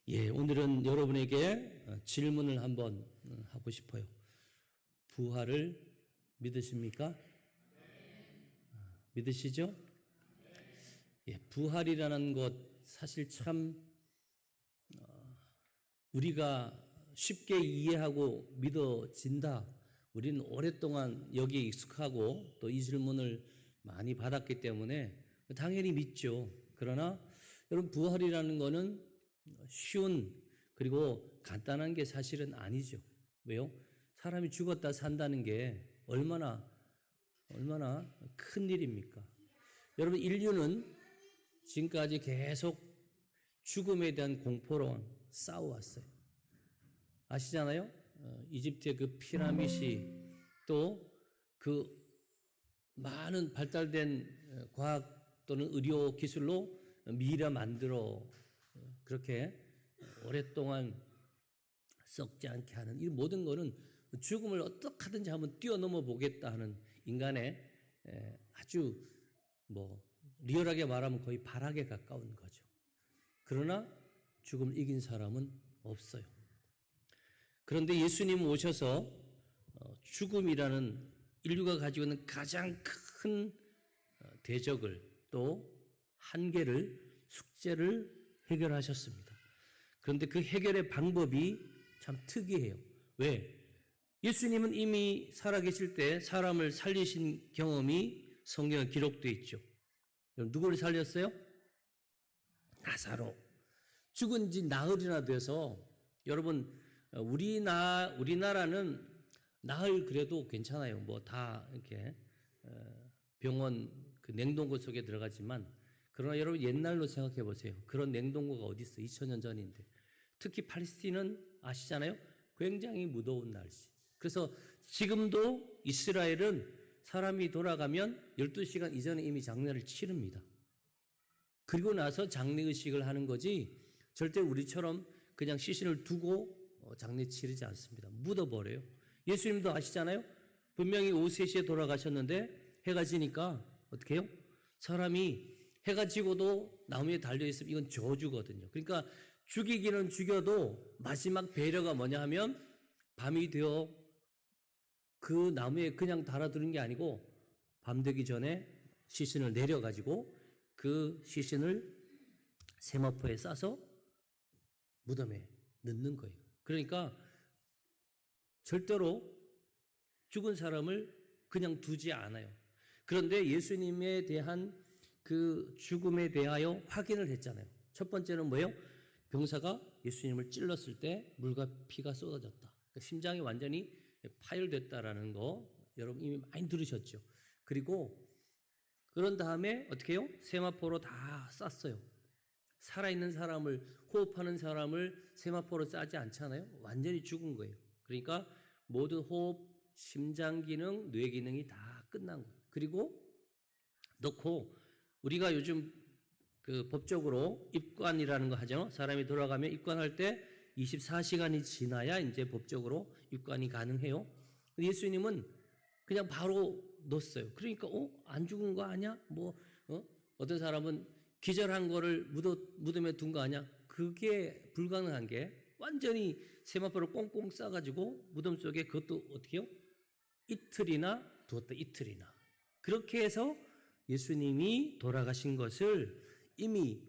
예, 오늘은 여러분에게 질문을 한번 하고 싶어요. 부활을 믿으십니까? 믿으시죠? 예, 부활이라는 것 사실 참 우리가 쉽게 이해하고 믿어진다. 우리는 오랫동안 여기에 익숙하고 또 이 질문을 많이 받았기 때문에 당연히 믿죠. 그러나 여러분, 부활이라는 거는 쉬운 그리고 간단한 게 사실은 아니죠. 왜요? 사람이 죽었다 산다는 게 얼마나 큰 일입니까? 여러분, 인류는 지금까지 계속 죽음에 대한 공포로 싸워왔어요. 아시잖아요? 이집트의 그 피라미드 또 그 많은 발달된 과학 또는 의료 기술로 미라 만들어 그렇게 오랫동안 썩지 않게 하는 이 모든 거는 죽음을 어떻게 하든지 한번 뛰어넘어 보겠다 하는 인간의 아주 리얼하게 말하면 거의 발악에 가까운 거죠. 그러나 죽음을 이긴 사람은 없어요. 그런데 예수님 오셔서 죽음이라는 인류가 가지고 있는 가장 큰 대적을 또 한계를 숙제를 해결하셨습니다. 그런데 그 해결의 방법이 참 특이해요. 왜? 예수님은 이미 살아계실 때 사람을 살리신 경험이 성경에 기록되어 있죠. 누구를 살렸어요? 나사로. 죽은 지 나흘이나 돼서 여러분, 우리나라는 나흘 그래도 괜찮아요. 다 이렇게 병원 그 냉동고 속에 들어가지만, 그러나 여러분 옛날로 생각해 보세요. 그런 냉동고가 어디 있어? 2000년 전인데. 특히 팔레스틴은 아시잖아요. 굉장히 무더운 날씨. 그래서 지금도 이스라엘은 사람이 돌아가면 12시간 이전에 이미 장례를 치릅니다. 그리고 나서 장례의식을 하는 거지 절대 우리처럼 그냥 시신을 두고 장례 치르지 않습니다. 묻어버려요. 예수님도 아시잖아요. 분명히 오후 3시에 돌아가셨는데 해가 지니까 어떻게 해요? 사람이 해가 지고도 나무에 달려있으면 이건 저주거든요. 그러니까 죽이기는 죽여도 마지막 배려가 뭐냐 하면 밤이 되어 그 나무에 그냥 달아두는 게 아니고 밤 되기 전에 시신을 내려가지고 그 시신을 세마포에 싸서 무덤에 넣는 거예요. 그러니까 절대로 죽은 사람을 그냥 두지 않아요. 그런데 예수님에 대한 그 죽음에 대하여 확인을 했잖아요. 첫 번째는 뭐예요? 병사가 예수님을 찔렀을 때 물과 피가 쏟아졌다. 그러니까 심장이 완전히 파열됐다라는 거 여러분 이미 많이 들으셨죠. 그리고 그런 다음에 어떻게 해요? 세마포로 다 쌌어요. 살아있는 사람을, 호흡하는 사람을 세마포로 싸지 않잖아요. 완전히 죽은 거예요. 그러니까 모든 호흡, 심장 기능, 뇌 기능이 다 끝난 거예요. 그리고 넣고 우리가 요즘 그 법적으로 입관이라는 거 하죠. 사람이 돌아가면 입관할 때 24시간이 지나야 이제 법적으로 입관이 가능해요. 예수님은 그냥 바로 넣었어요. 그러니까 안 죽은 거 아니야? 어떤 사람은 기절한 거를 무덤에 둔 거 아니야? 그게 불가능한 게 완전히 세마포를 꽁꽁 싸가지고 무덤 속에 그것도 어떻게 해요? 이틀이나 두었다. 이틀이나. 그렇게 해서 예수님이 돌아가신 것을 이미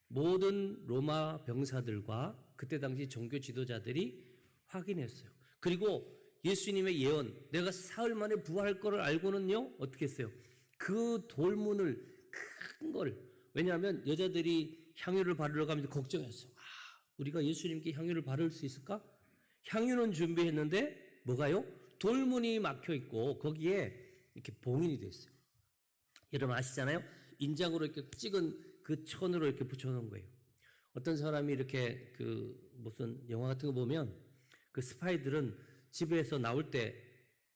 모든 로마 병사들과 그때 당시 종교 지도자들이 확인했어요. 그리고 예수님의 예언, 내가 사흘 만에 부활할 거를 알고는요, 어떻게 했어요? 그 돌문을 큰 걸, 왜냐하면 여자들이 향유를 바르러 가면서 걱정했어요. 우리가 예수님께 향유를 바를 수 있을까? 향유는 준비했는데 뭐가요? 돌문이 막혀 있고 거기에 이렇게 봉인이 돼 있어요. 여러분 아시잖아요? 인장으로 이렇게 찍은 그 천으로 이렇게 붙여놓은 거예요. 어떤 사람이 이렇게 무슨 영화 같은 거 보면 그 스파이들은 집에서 나올 때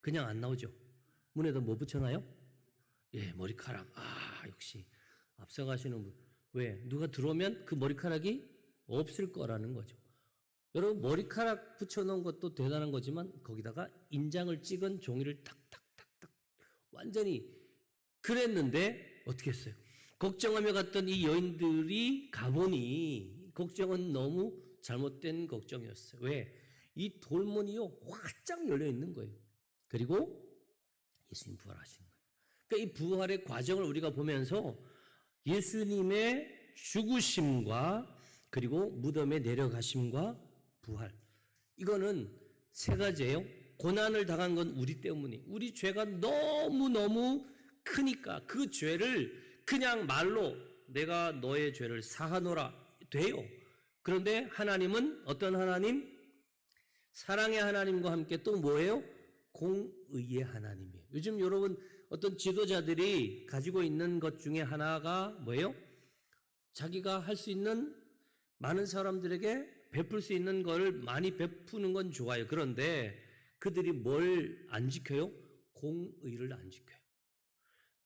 그냥 안 나오죠. 문에다 뭐 붙여놔요? 예, 머리카락. 역시 앞서가시는 분. 왜? 누가 들어오면 그 머리카락이 없을 거라는 거죠. 여러분 머리카락 붙여놓은 것도 대단한 거지만 거기다가 인장을 찍은 종이를 탁탁탁탁 완전히 그랬는데 어떻게 했어요? 걱정하며 갔던 이 여인들이 가보니 걱정은 너무 잘못된 걱정이었어요. 왜? 이 돌문이요 활짝 열려 있는 거예요. 그리고 예수님 부활하신 거예요. 그러니까 이 부활의 과정을 우리가 보면서 예수님의 죽으심과 그리고 무덤에 내려가심과 부활, 이거는 세 가지예요. 고난을 당한 건 우리 때문이, 우리 죄가 너무너무 크니까 그 죄를 그냥 말로 내가 너의 죄를 사하노라 돼요. 그런데 하나님은 어떤 하나님? 사랑의 하나님과 함께 또 뭐예요? 공의의 하나님이에요. 요즘 여러분 어떤 지도자들이 가지고 있는 것 중에 하나가 뭐예요? 자기가 할 수 있는 많은 사람들에게 베풀 수 있는 걸 많이 베푸는 건 좋아요. 그런데 그들이 뭘 안 지켜요? 공의를 안 지켜요.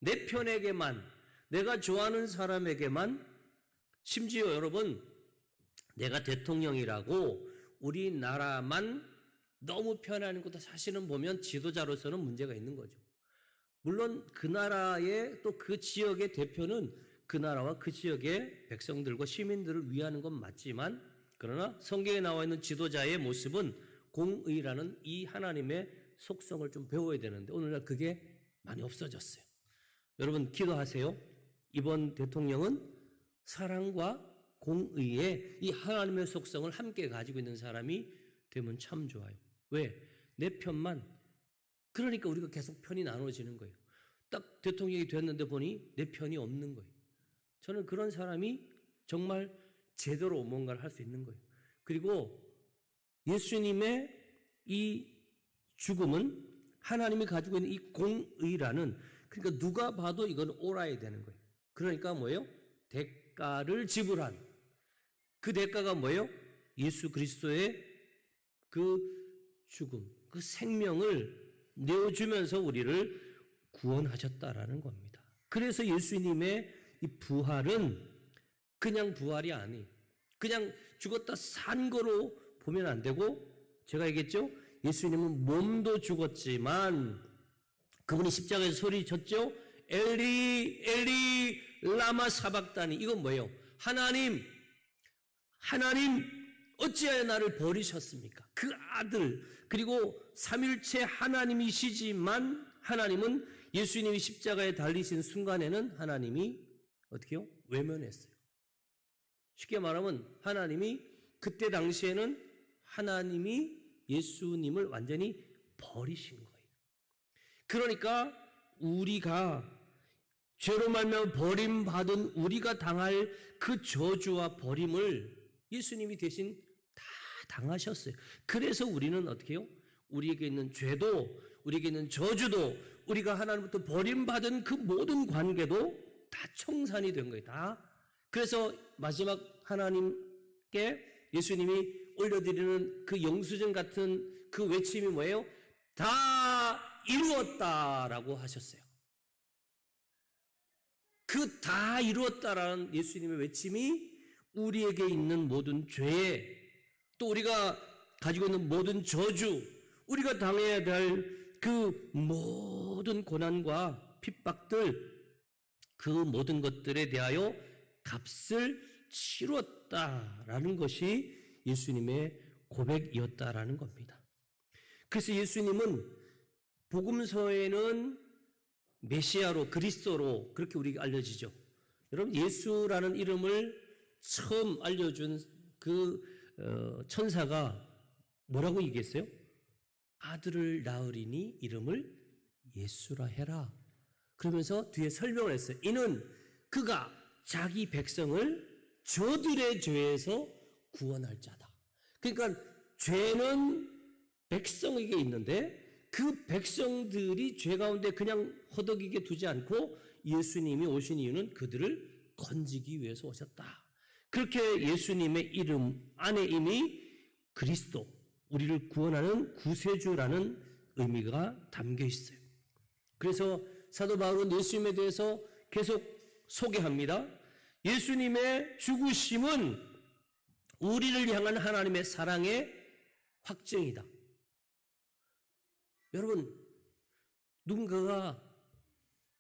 내 편에게만, 내가 좋아하는 사람에게만, 심지어 여러분 내가 대통령이라고 우리나라만 너무 편안한 것도 사실은 보면 지도자로서는 문제가 있는 거죠. 물론 그 나라의 또 그 지역의 대표는 그 나라와 그 지역의 백성들과 시민들을 위하는 건 맞지만, 그러나 성경에 나와 있는 지도자의 모습은 공의라는 이 하나님의 속성을 좀 배워야 되는데 오늘날 그게 많이 없어졌어요. 여러분 기도하세요. 이번 대통령은 사랑과 공의의 이 하나님의 속성을 함께 가지고 있는 사람이 되면 참 좋아요. 왜? 내 편만. 그러니까 우리가 계속 편이 나눠지는 거예요. 딱 대통령이 됐는데 보니 내 편이 없는 거예요. 저는 그런 사람이 정말 제대로 뭔가를 할 수 있는 거예요. 그리고 예수님의 이 죽음은 하나님이 가지고 있는 이 공의라는, 그러니까 누가 봐도 이건 옳아야 되는 거예요. 그러니까 뭐예요? 대가를 지불한, 그 대가가 뭐예요? 예수 그리스도의 그 죽음, 그 생명을 내어주면서 우리를 구원하셨다라는 겁니다. 그래서 예수님의 이 부활은 그냥 부활이 아니에요. 그냥 죽었다 산 거로 보면 안 되고, 제가 얘기했죠? 예수님은 몸도 죽었지만 그분이 십자가에서 소리쳤죠? 엘리 엘리 라마 사박다니. 이건 뭐예요? 하나님 어찌하여 나를 버리셨습니까? 그 아들, 그리고 삼일체 하나님이시지만 하나님은 예수님이 십자가에 달리신 순간에는 하나님이 어떻게 해요? 외면했어요. 쉽게 말하면 하나님이 그때 당시에는 하나님이 예수님을 완전히 버리신 거예요. 그러니까 우리가 죄로 말미암아 버림받은 우리가 당할 그 저주와 버림을 예수님이 대신 다 당하셨어요. 그래서 우리는 어떻게 해요? 우리에게 있는 죄도, 우리에게 있는 저주도, 우리가 하나님부터 버림받은 그 모든 관계도 다 청산이 된 거예요. 다. 그래서 마지막 하나님께 예수님이 올려드리는 그 영수증 같은 그 외침이 뭐예요? 다 이루었다라고 하셨어요. 그 다 이루었다라는 예수님의 외침이 우리에게 있는 모든 죄, 또 우리가 가지고 있는 모든 저주, 우리가 당해야 될 그 모든 고난과 핍박들, 그 모든 것들에 대하여 값을 치렀다라는 것이 예수님의 고백이었다라는 겁니다. 그래서 예수님은 복음서에는 메시아로, 그리스도로 그렇게 우리가 알려지죠. 여러분 예수라는 이름을 처음 알려준 그 천사가 뭐라고 얘기했어요? 아들을 낳으리니 이름을 예수라 해라. 그러면서 뒤에 설명을 했어요. 이는 그가 자기 백성을 저들의 죄에서 구원할 자다. 그러니까 죄는 백성에게 있는데 그 백성들이 죄 가운데 그냥 허덕이게 두지 않고 예수님이 오신 이유는 그들을 건지기 위해서 오셨다. 그렇게 예수님의 이름 안에 이미 그리스도, 우리를 구원하는 구세주라는 의미가 담겨 있어요. 그래서 사도 바울은 예수님에 대해서 계속 소개합니다. 예수님의 죽으심은 우리를 향한 하나님의 사랑의 확증이다. 여러분, 누군가가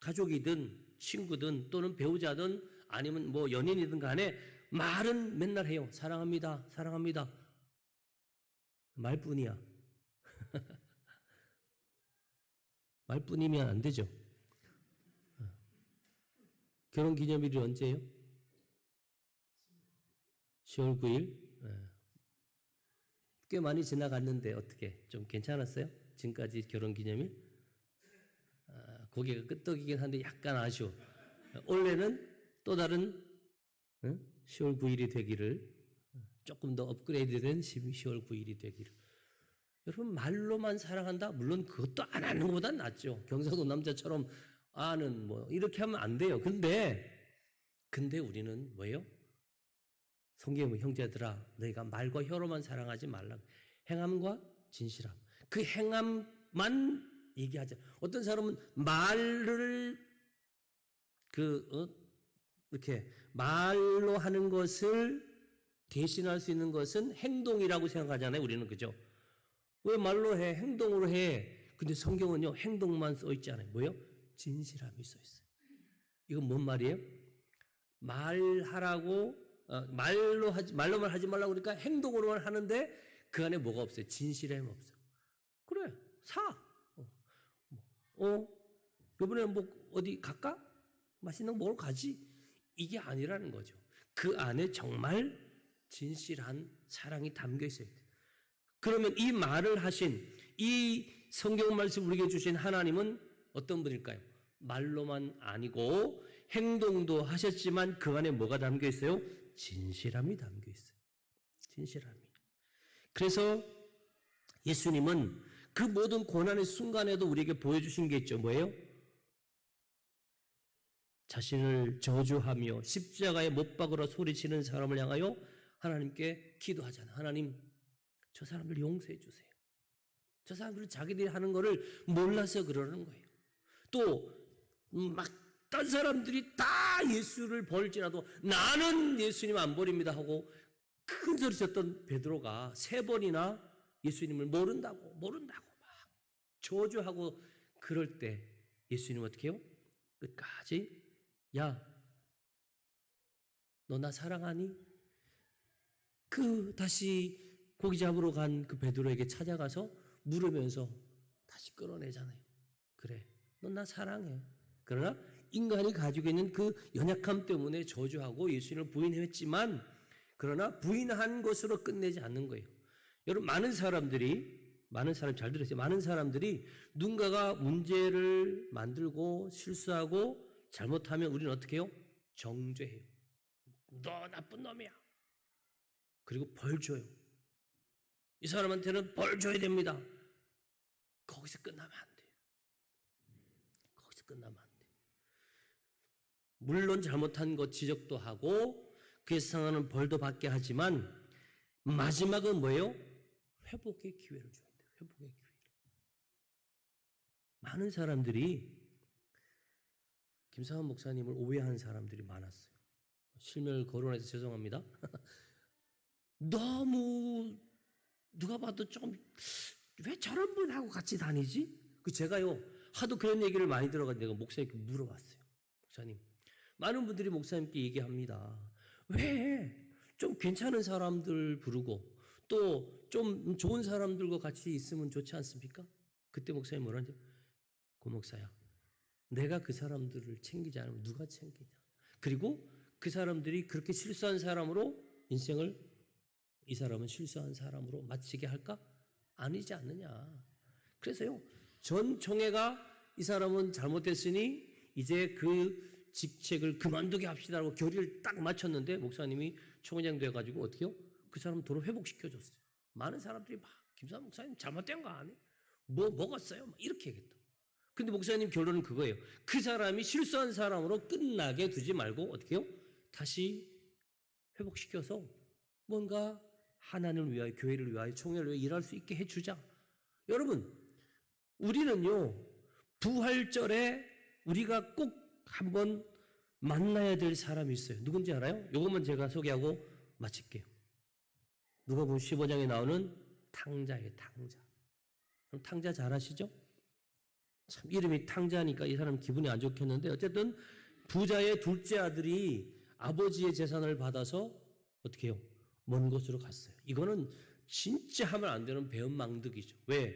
가족이든 친구든 또는 배우자든 아니면 뭐 연인이든 간에 말은 맨날 해요. 사랑합니다. 사랑합니다. 말뿐이야. 말뿐이면 안 되죠. 결혼 기념일이 언제예요? 10월 9일. 꽤 많이 지나갔는데 어떻게 좀 괜찮았어요? 지금까지 결혼 기념일? 고개가 끄덕이긴 한데 약간 아쉬워. 올해는 또 다른 10월 9일이 되기를, 조금 더 업그레이드된 10월 9일이 되기를. 여러분, 말로만 사랑한다? 물론 그것도 안 하는 것보단 낫죠. 경상도 남자처럼 아는 뭐 이렇게 하면 안 돼요. 근데 우리는 뭐예요? 성경의 형제들아, 너희가 말과 혀로만 사랑하지 말라. 행함과 진실함. 그 행함만 얘기하자. 어떤 사람은 말을 이렇게 말로 하는 것을 대신할 수 있는 것은 행동이라고 생각하잖아요. 우리는 그죠? 왜 말로 해? 행동으로 해. 근데 성경은요, 행동만 써 있지 않아요. 뭐요? 진실함이 써 있어요. 이건 뭔 말이에요? 말하라고 말로만 하지 말라고 그러니까 행동으로만 하는데 그 안에 뭐가 없어요? 진실함이 없어요. 그래, 사. 이번에 뭐 어디 갈까? 맛있는 거 먹으러 가지. 이게 아니라는 거죠. 그 안에 정말 진실한 사랑이 담겨 있어요. 그러면 이 말을 하신, 이 성경 말씀 우리에게 주신 하나님은 어떤 분일까요? 말로만 아니고 행동도 하셨지만 그 안에 뭐가 담겨 있어요? 진실함이 담겨 있어요. 진실함이. 그래서 예수님은 그 모든 고난의 순간에도 우리에게 보여주신 게 있죠. 뭐예요? 자신을 저주하며 십자가에 못 박으러 소리치는 사람을 향하여 하나님께 기도하잖아요. 하나님, 저 사람들 용서해 주세요. 저 사람들은 자기들이 하는 거를 몰라서 그러는 거예요. 또 막 딴 사람들이 다 예수를 벌지라도 나는 예수님 안 버립니다 하고 큰 소리 쳤던 베드로가 3번이나 예수님을 모른다고 막 저주하고 그럴 때 예수님은 어떻게 해요? 끝까지, 야, 너 나 사랑하니? 다시 고기 잡으러 간 그 베드로에게 찾아가서 물으면서 다시 끌어내잖아요. 그래, 너 나 사랑해. 그러나 인간이 가지고 있는 그 연약함 때문에 저주하고 예수님을 부인했지만, 그러나 부인한 것으로 끝내지 않는 거예요. 여러분, 많은 사람들이 잘 들으세요. 많은 사람들이 누군가가 문제를 만들고 실수하고 잘못하면 우리는 어떻게 해요? 정죄해요. 너 나쁜 놈이야. 그리고 벌 줘요. 이 사람한테는 벌 줘야 됩니다. 거기서 끝나면 안 돼요. 거기서 끝나면 안 돼요. 물론 잘못한 것 지적도 하고 그에서 상하는 벌도 받게 하지만 마지막은 뭐예요? 회복의 기회를 줘야 돼요. 회복의 기회를. 많은 사람들이 김상환 목사님을 오해한 사람들이 많았어요. 실명을 거론해서 죄송합니다. 너무 누가 봐도 좀 왜 저런 분하고 같이 다니지? 제가요 하도 그런 얘기를 많이 들어가지고 내가 목사님께 물어봤어요. 목사님, 많은 분들이 목사님께 얘기합니다. 왜 좀 괜찮은 사람들 부르고 또 좀 좋은 사람들과 같이 있으면 좋지 않습니까? 그때 목사님 뭐라는지, 고 목사야, 내가 그 사람들을 챙기지 않으면 누가 챙기냐? 그리고 그 사람들이 그렇게 실수한 사람으로 인생을, 이 사람은 실수한 사람으로 마치게 할까? 아니지 않느냐. 그래서요, 전 총회가 이 사람은 잘못됐으니 이제 그 직책을 그만두게 합시다라고 결의를 딱 맞췄는데 목사님이 총회장 돼가지고 어떻게 해요? 그 사람 도로 회복시켜줬어요. 많은 사람들이 막 김상환 목사님 잘못된 거 아니에요? 뭐 먹었어요? 막 이렇게 얘기했다. 근데 목사님 결론은 그거예요. 그 사람이 실수한 사람으로 끝나게 두지 말고 어떻게 해요? 다시 회복시켜서 뭔가 하나님을 위하여, 교회를 위하여, 총회를 위하여 일할 수 있게 해주자. 여러분, 우리는요, 부활절에 우리가 꼭 한번 만나야 될 사람이 있어요. 누군지 알아요? 이것만 제가 소개하고 마칠게요. 누가복음 15장에 나오는 탕자예요. 탕자. 그럼 탕자 잘 아시죠? 참 이름이 탕자니까 이 사람 기분이 안 좋겠는데 어쨌든 부자의 둘째 아들이 아버지의 재산을 받아서 어떻게 해요? 먼 곳으로 갔어요. 이거는 진짜 하면 안 되는 배은망덕이죠. 왜?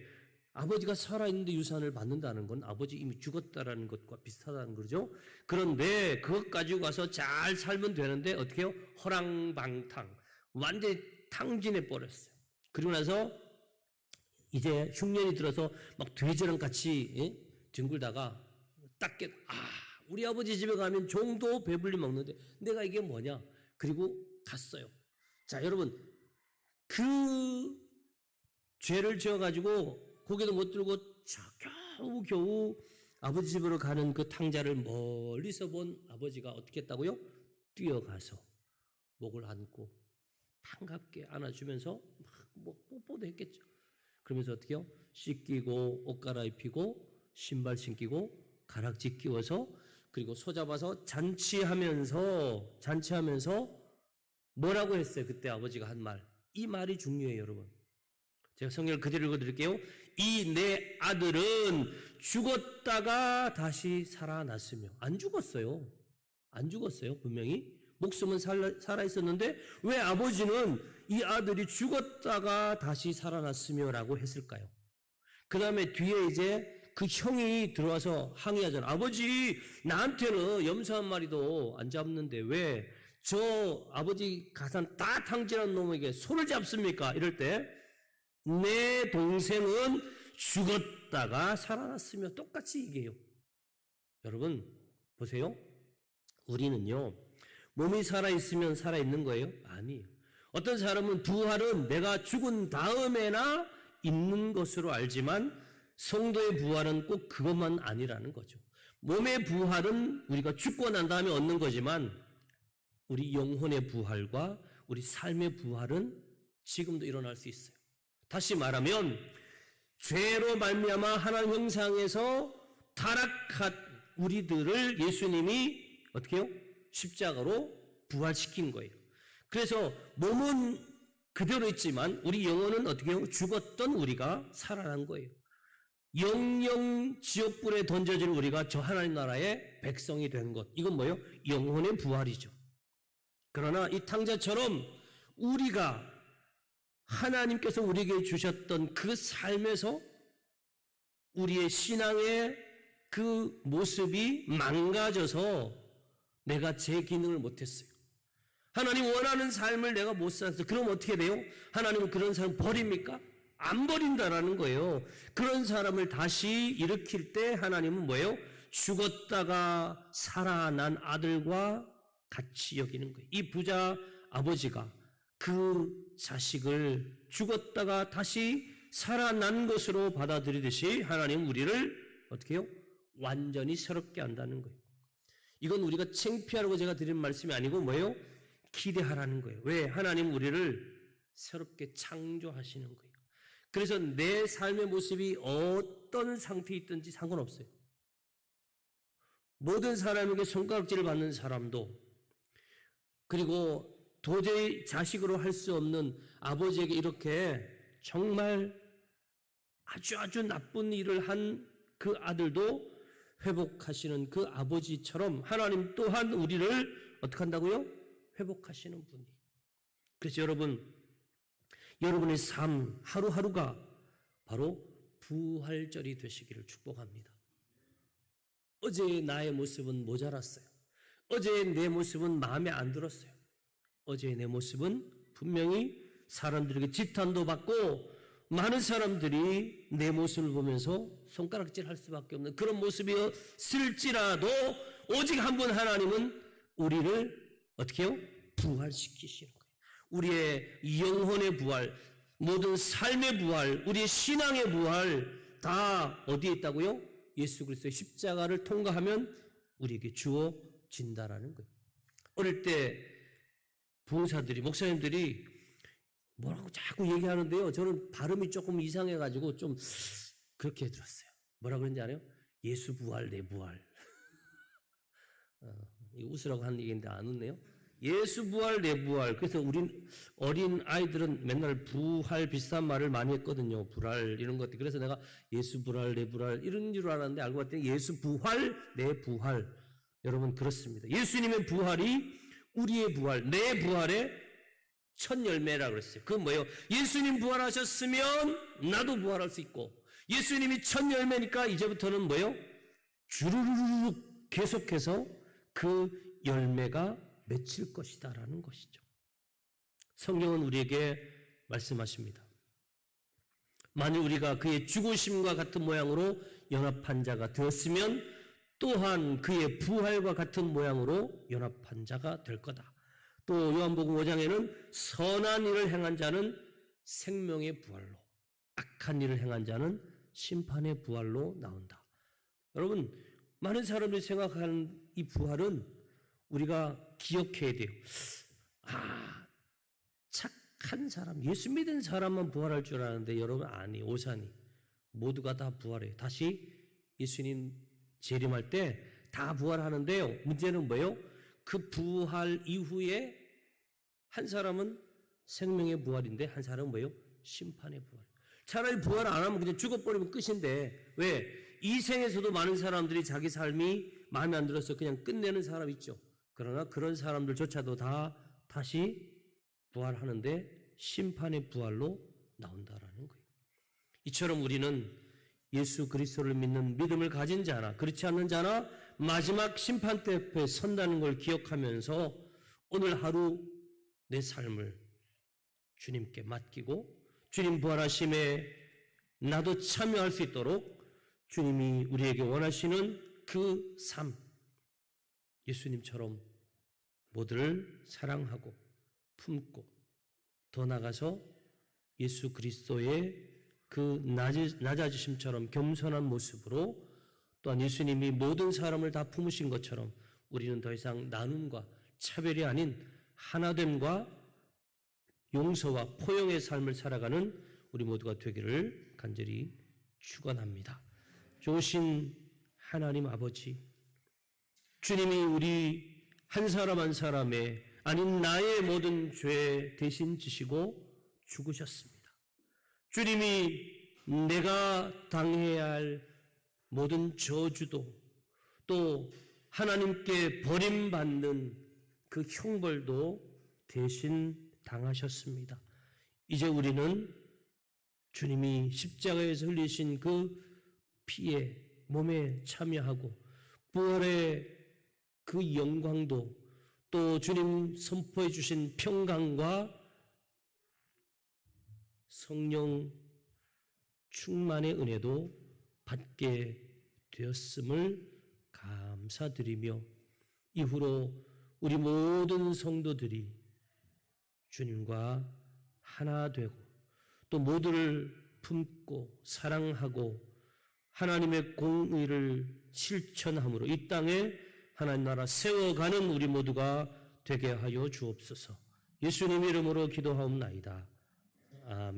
아버지가 살아있는데 유산을 받는다는 건 아버지 이미 죽었다라는 것과 비슷하다는 거죠. 그런데 그것 가지고 가서 잘 살면 되는데 어떻게 해요? 허랑방탕. 완전히 탕진해 버렸어요. 그리고 나서 이제 흉년이 들어서 막 돼지랑 같이 뒹굴다가 딱 우리 아버지 집에 가면 종도 배불리 먹는데 내가 이게 뭐냐? 그리고 갔어요. 자, 여러분, 그 죄를 지어가지고 고개도 못 들고 겨우 아버지 집으로 가는 그 탕자를 멀리서 본 아버지가 어떻게 했다고요? 뛰어가서 목을 안고 반갑게 안아주면서 막 뽀뽀도 했겠죠. 그러면서 어떻게 해요? 씻기고 옷 갈아입히고 신발 신기고 가락지 끼워서 그리고 소잡아서 잔치하면서 뭐라고 했어요? 그때 아버지가 한 말. 이 말이 중요해요, 여러분. 제가 성경을 그대로 읽어드릴게요. 이 내 아들은 죽었다가 다시 살아났으며. 안 죽었어요. 분명히. 목숨은 살아있었는데 왜 아버지는 이 아들이 죽었다가 다시 살아났으며 라고 했을까요? 그 다음에 뒤에 이제 그 형이 들어와서 항의하잖아. 아버지, 나한테는 염소 한 마리도 안 잡는데 왜 저 아버지 가산 다 탕진한 놈에게 손을 잡습니까? 이럴 때 내 동생은 죽었다가 살아났으며 똑같이 얘기해요. 여러분 보세요. 우리는요 몸이 살아있으면 살아있는 거예요? 아니에요. 어떤 사람은 부활은 내가 죽은 다음에나 있는 것으로 알지만 성도의 부활은 꼭 그것만 아니라는 거죠. 몸의 부활은 우리가 죽고 난 다음에 얻는 거지만 우리 영혼의 부활과 우리 삶의 부활은 지금도 일어날 수 있어요. 다시 말하면 죄로 말미암아 하나님 형상에서 타락한 우리들을 예수님이 어떻게 해요? 십자가로 부활시킨 거예요. 그래서 몸은 그대로 있지만 우리 영혼은 어떻게 해요? 죽었던 우리가 살아난 거예요. 영영 지옥불에 던져질 우리가 저 하나님 나라의 백성이 된 것. 이건 뭐예요? 영혼의 부활이죠. 그러나 이 탕자처럼 우리가 하나님께서 우리에게 주셨던 그 삶에서 우리의 신앙의 그 모습이 망가져서 내가 제 기능을 못했어요. 하나님 원하는 삶을 내가 못 살았어요. 그럼 어떻게 돼요? 하나님은 그런 사람 버립니까? 안 버린다라는 거예요. 그런 사람을 다시 일으킬 때 하나님은 뭐예요? 죽었다가 살아난 아들과 같이 여기는 거예요. 이 부자 아버지가 그 자식을 죽었다가 다시 살아난 것으로 받아들이듯이 하나님은 우리를 어떻게 해요? 완전히 새롭게 한다는 거예요. 이건 우리가 창피하라고 제가 드린 말씀이 아니고 뭐예요? 기대하라는 거예요. 왜? 하나님은 우리를 새롭게 창조하시는 거예요. 그래서 내 삶의 모습이 어떤 상태에 있든지 상관없어요. 모든 사람에게 손가락질을 받는 사람도 그리고 도저히 자식으로 할 수 없는 아버지에게 이렇게 정말 아주 나쁜 일을 한 그 아들도 회복하시는 그 아버지처럼 하나님 또한 우리를 어떻게 한다고요? 회복하시는 분이. 그래서 여러분의 삶 하루하루가 바로 부활절이 되시기를 축복합니다. 어제의 나의 모습은 모자랐어요. 어제의 내 모습은 마음에 안 들었어요. 어제의 내 모습은 분명히 사람들에게 지탄도 받고 많은 사람들이 내 모습을 보면서 손가락질 할 수밖에 없는 그런 모습이었을지라도 오직 한 분 하나님은 우리를 어떻게 해요? 부활시키시는 거예요. 우리의 영혼의 부활, 모든 삶의 부활, 우리의 신앙의 부활 다 어디에 있다고요? 예수 그리스도의 십자가를 통과하면 우리에게 주어진다라는 거예요. 어릴 때 부흥사들이, 목사님들이 뭐라고 자꾸 얘기하는데요. 저는 발음이 조금 이상해가지고 좀 그렇게 들었어요. 뭐라고 그런지 알아요? 예수 부활, 내 부활. 이거 웃으라고 하는 얘기인데 안 웃네요. 예수 부활, 내 부활. 그래서 우린 어린 아이들은 맨날 부활 비슷한 말을 많이 했거든요. 불알 이런 것들. 그래서 내가 예수 부활, 내 부활 이런 줄 알았는데 알고 봤더니 예수 부활, 내 부활. 여러분 그렇습니다. 예수님의 부활이 우리의 부활, 내 부활의 첫 열매라고 그랬어요. 그건 뭐예요? 예수님 부활하셨으면 나도 부활할 수 있고, 예수님이 첫 열매니까 이제부터는 뭐예요? 주르르륵 계속해서 그 열매가 맺힐 것이다라는 것이죠. 성경은 우리에게 말씀하십니다. 만일 우리가 그의 죽으심과 같은 모양으로 연합한 자가 되었으면 또한 그의 부활과 같은 모양으로 연합한 자가 될 거다. 또 요한복음 5장에는 선한 일을 행한 자는 생명의 부활로, 악한 일을 행한 자는 심판의 부활로 나온다. 여러분, 많은 사람들이 생각하는 이 부활은 우리가 기억해야 돼요. 착한 사람, 예수 믿은 사람만 부활할 줄 아는데 여러분 아니, 오산이 모두가 다 부활해요. 다시 예수님 재림할 때 다 부활하는데요. 문제는 뭐예요? 그 부활 이후에 한 사람은 생명의 부활인데 한 사람은 뭐예요? 심판의 부활. 차라리 부활 안 하면 그냥 죽어버리면 끝인데, 왜? 이 생에서도 많은 사람들이 자기 삶이 마음에 안 들어서 그냥 끝내는 사람 있죠. 그러나 그런 사람들조차도 다 다시 부활하는데 심판의 부활로 나온다라는 거예요. 이처럼 우리는 예수 그리스도를 믿는 믿음을 가진 자나 그렇지 않는 자나 마지막 심판대 앞에 선다는 걸 기억하면서 오늘 하루 내 삶을 주님께 맡기고 주님 부활하심에 나도 참여할 수 있도록 주님이 우리에게 원하시는 그 삶, 예수님처럼 모두를 사랑하고 품고 더 나아가서 예수 그리스도의 그 낮아지심처럼 겸손한 모습으로 또한 예수님이 모든 사람을 다 품으신 것처럼 우리는 더 이상 나눔과 차별이 아닌 하나됨과 용서와 포용의 삶을 살아가는 우리 모두가 되기를 간절히 축원합니다. 좋으신 하나님 아버지, 주님이 우리 한 사람 한 사람의 아닌 나의 모든 죄 대신 지시고 죽으셨습니다. 주님이 내가 당해야 할 모든 저주도 또 하나님께 버림받는 그 형벌도 대신 당하셨습니다. 이제 우리는 주님이 십자가에서 흘리신 그 피에 몸에 참여하고 부활의 그 영광도 또 주님 선포해 주신 평강과 성령 충만의 은혜도 받게 되었음을 감사드리며 이후로 우리 모든 성도들이 주님과 하나 되고 또 모두를 품고 사랑하고 하나님의 공의를 실천함으로 이 땅에 하나님 나라 세워가는 우리 모두가 되게 하여 주옵소서. 예수님 이름으로 기도하옵나이다. 아멘.